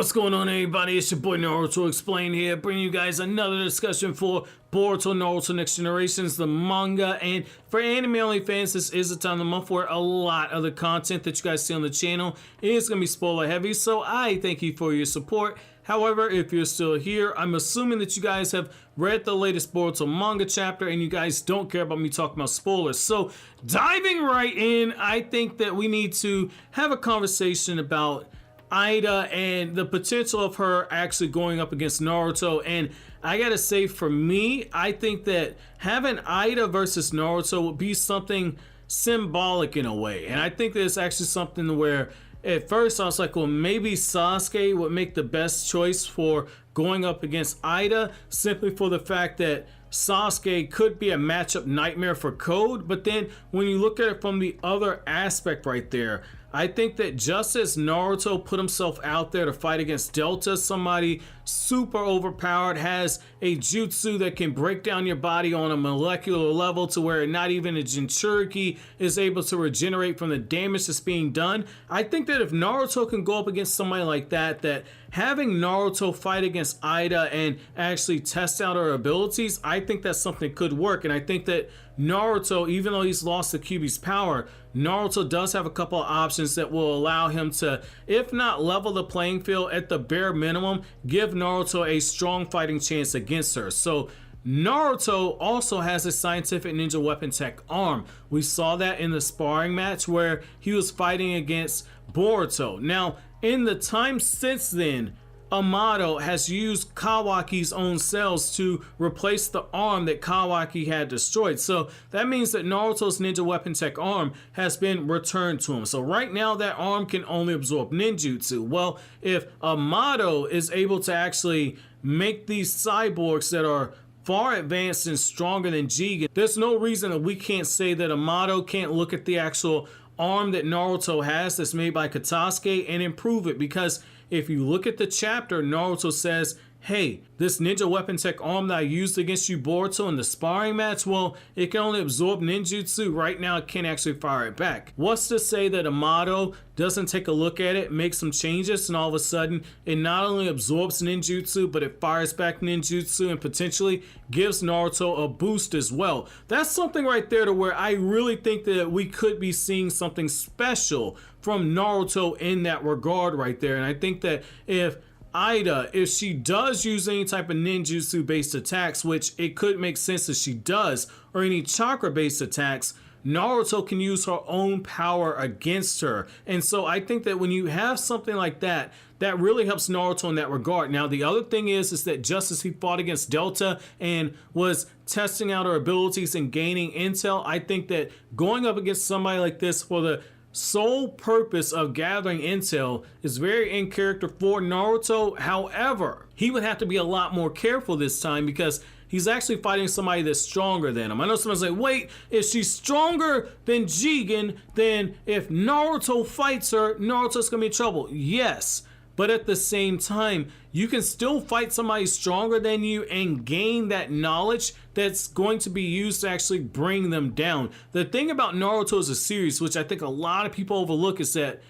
What's going on, everybody? It's your boy Naruto Explained here, bringing you guys another discussion for Boruto Naruto Next Generations, the manga. And for anime only fans, this is the time of the month where a lot of the content that you guys see on the channel is going to be spoiler heavy, so I thank you for your support. However, if you're still here, I'm assuming that you guys have read the latest Boruto manga chapter and you guys don't care about me talking about spoilers. So diving right in, I think that we need to have a conversation about Eida and the potential of her actually going up against Naruto. And I gotta say, for me, I think that having Eida versus Naruto would be something symbolic in a way. And I think that it's actually something where at first I was like, well, maybe Sasuke would make the best choice for going up against Eida, simply for the fact that Sasuke could be a matchup nightmare for Code. But then when you look at it from the other aspect right there, I think that just as Naruto put himself out there to fight against Delta, somebody super overpowered, has a jutsu that can break down your body on a molecular level to where not even a Jinchuriki is able to regenerate from the damage that's being done. I think that if Naruto can go up against somebody like that, that having Naruto fight against Eida and actually test out her abilities, I think that's something that could work. And I think that Naruto, even though he's lost the kyuubi's power, Naruto does have a couple of options that will allow him to, if not level the playing field, at the bare minimum, give Naruto a strong fighting chance against her. So Naruto also has a scientific ninja weapon tech arm. We saw that in the sparring match where he was fighting against Boruto. Now, in the time since then, Amato has used Kawaki's own cells to replace the arm that Kawaki had destroyed. So that means that Naruto's ninja weapon tech arm has been returned to him. So right now that arm can only absorb ninjutsu. Well, if Amato is able to actually make these cyborgs that are far advanced and stronger than Jigen, there's no reason that we can't say that Amato can't look at the actual arm that Naruto has that's made by Katasuke and improve it. Because if you look at the chapter, Naruto says, hey, this ninja weapon tech arm that I used against you, Boruto, in the sparring match, well, it can only absorb ninjutsu. Right now, it can't actually fire it back. What's to say that Amato doesn't take a look at it, make some changes, and all of a sudden, it not only absorbs ninjutsu, but it fires back ninjutsu and potentially gives Naruto a boost as well. That's something right there to where I really think that we could be seeing something special from Naruto in that regard right there. And I think that if Eida, if she does use any type of ninjutsu based attacks, which it could make sense that she does, or any chakra based attacks, Naruto can use her own power against her. And so I think that when you have something like that, that really helps Naruto in that regard. Now, the other thing is that just as he fought against Delta and was testing out her abilities and gaining intel, I think that going up against somebody like this for the sole purpose of gathering intel is very in character for Naruto. However, he would have to be a lot more careful this time because he's actually fighting somebody that's stronger than him. I know someone's like, wait, if she's stronger than Jigen, then if Naruto fights her, Naruto's gonna be in trouble. Yes, but at the same time, you can still fight somebody stronger than you and gain that knowledge that's going to be used to actually bring them down. The thing about Naruto as a series, which I think a lot of people overlook, is that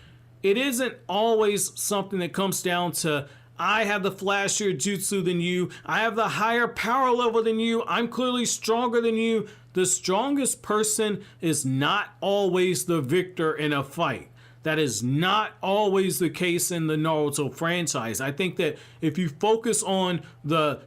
it isn't always something that comes down to, I have the flashier jutsu than you, I have the higher power level than you, I'm clearly stronger than you. The strongest person is not always the victor in a fight. That is not always the case in the Naruto franchise. I think that if you focus on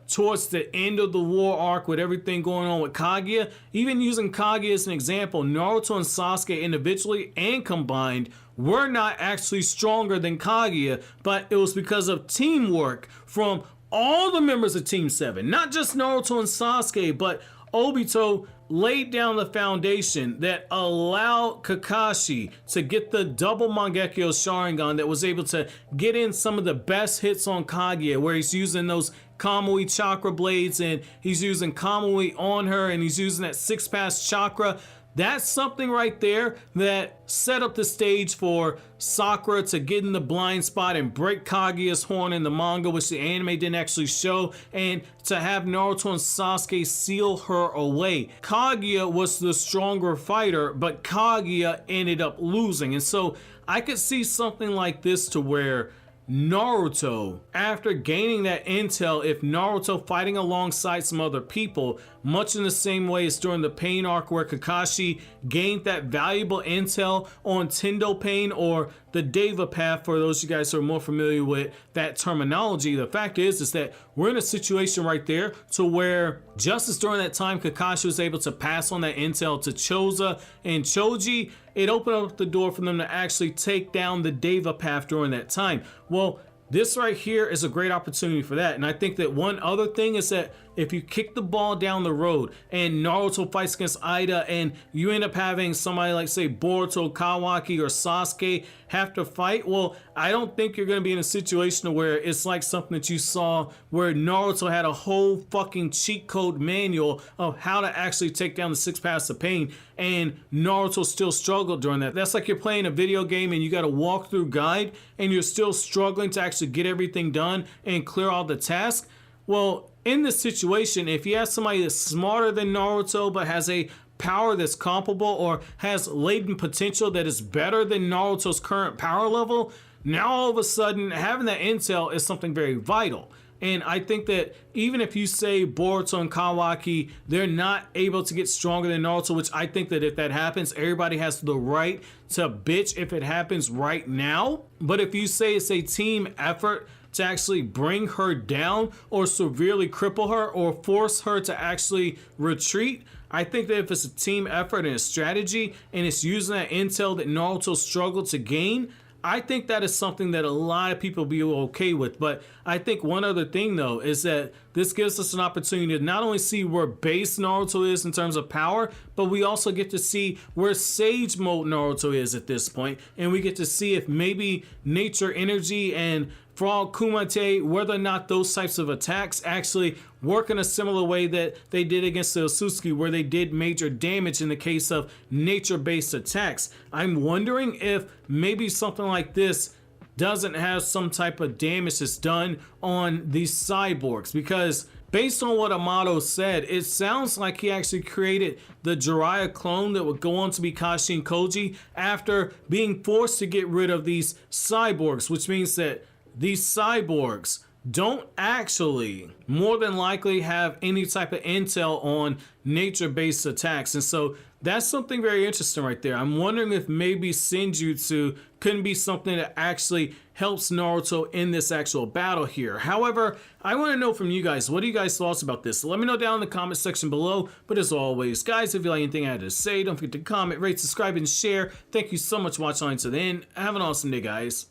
towards the end of the war arc with everything going on with Kaguya, even using Kaguya as an example, Naruto and Sasuke individually and combined were not actually stronger than Kaguya, but it was because of teamwork from all the members of Team 7, not just Naruto and Sasuke, but Obito laid down the foundation that allowed Kakashi to get the double Mangekyo Sharingan that was able to get in some of the best hits on Kaguya, where he's using those Kamui chakra blades and he's using Kamui on her and he's using that six-pass chakra. That's something right there that set up the stage for Sakura to get in the blind spot and break Kaguya's horn in the manga, which the anime didn't actually show, and to have Naruto and Sasuke seal her away. Kaguya was the stronger fighter, but Kaguya ended up losing. And so I could see something like this to where Naruto, after gaining that intel, if Naruto fighting alongside some other people, much in the same way as during the Pain arc where Kakashi gained that valuable intel on Tendo Pain or the Deva Path, for those of you guys who are more familiar with that terminology. The fact is that we're in a situation right there to where just as during that time Kakashi was able to pass on that intel to Choza and Choji, it opened up the door for them to actually take down the Deva Path during that time. Well, this right here is a great opportunity for that. And I think that one other thing is that if you kick the ball down the road and Naruto fights against Eida and you end up having somebody like, say, Boruto, Kawaki, or Sasuke have to fight, well, I don't think you're going to be in a situation where it's like something that you saw where Naruto had a whole fucking cheat code manual of how to actually take down the 6 paths of pain and Naruto still struggled during that. That's like you're playing a video game and you got a walkthrough guide and you're still struggling to actually get everything done and clear all the tasks. Well, in this situation, if you have somebody that's smarter than Naruto but has a power that's comparable or has latent potential that is better than Naruto's current power level, now all of a sudden having that intel is something very vital. And I think that even if you say Boruto and Kawaki, they're not able to get stronger than Naruto, which I think that if that happens, everybody has the right to bitch if it happens right now. But if you say it's a team effort to actually bring her down or severely cripple her or force her to actually retreat, I think that if it's a team effort and a strategy and it's using that intel that Naruto struggled to gain, I think that is something that a lot of people be okay with. But I think one other thing though is that this gives us an opportunity to not only see where base Naruto is in terms of power, but we also get to see where Sage Mode Naruto is at this point, and we get to see if maybe Nature Energy and Frog Kumite, whether or not those types of attacks actually work in a similar way that they did against the Sasuke, where they did major damage in the case of nature-based attacks. I'm wondering if maybe something like this doesn't have some type of damage that's done on these cyborgs, because based on what Amato said, it sounds like he actually created the Jiraiya clone that would go on to be Kashi and Koji after being forced to get rid of these cyborgs, which means that these cyborgs don't actually more than likely have any type of intel on nature-based attacks. And so that's something very interesting right there. I'm wondering if maybe Senjutsu couldn't be something that actually helps Naruto in this actual battle here. However, I want to know from you guys, what are you guys' thoughts about this? Let me know down in the comment section below. But as always, guys, if you like anything I had to say, don't forget to comment, rate, subscribe, and share. Thank you so much for watching to the end. Have an awesome day, guys.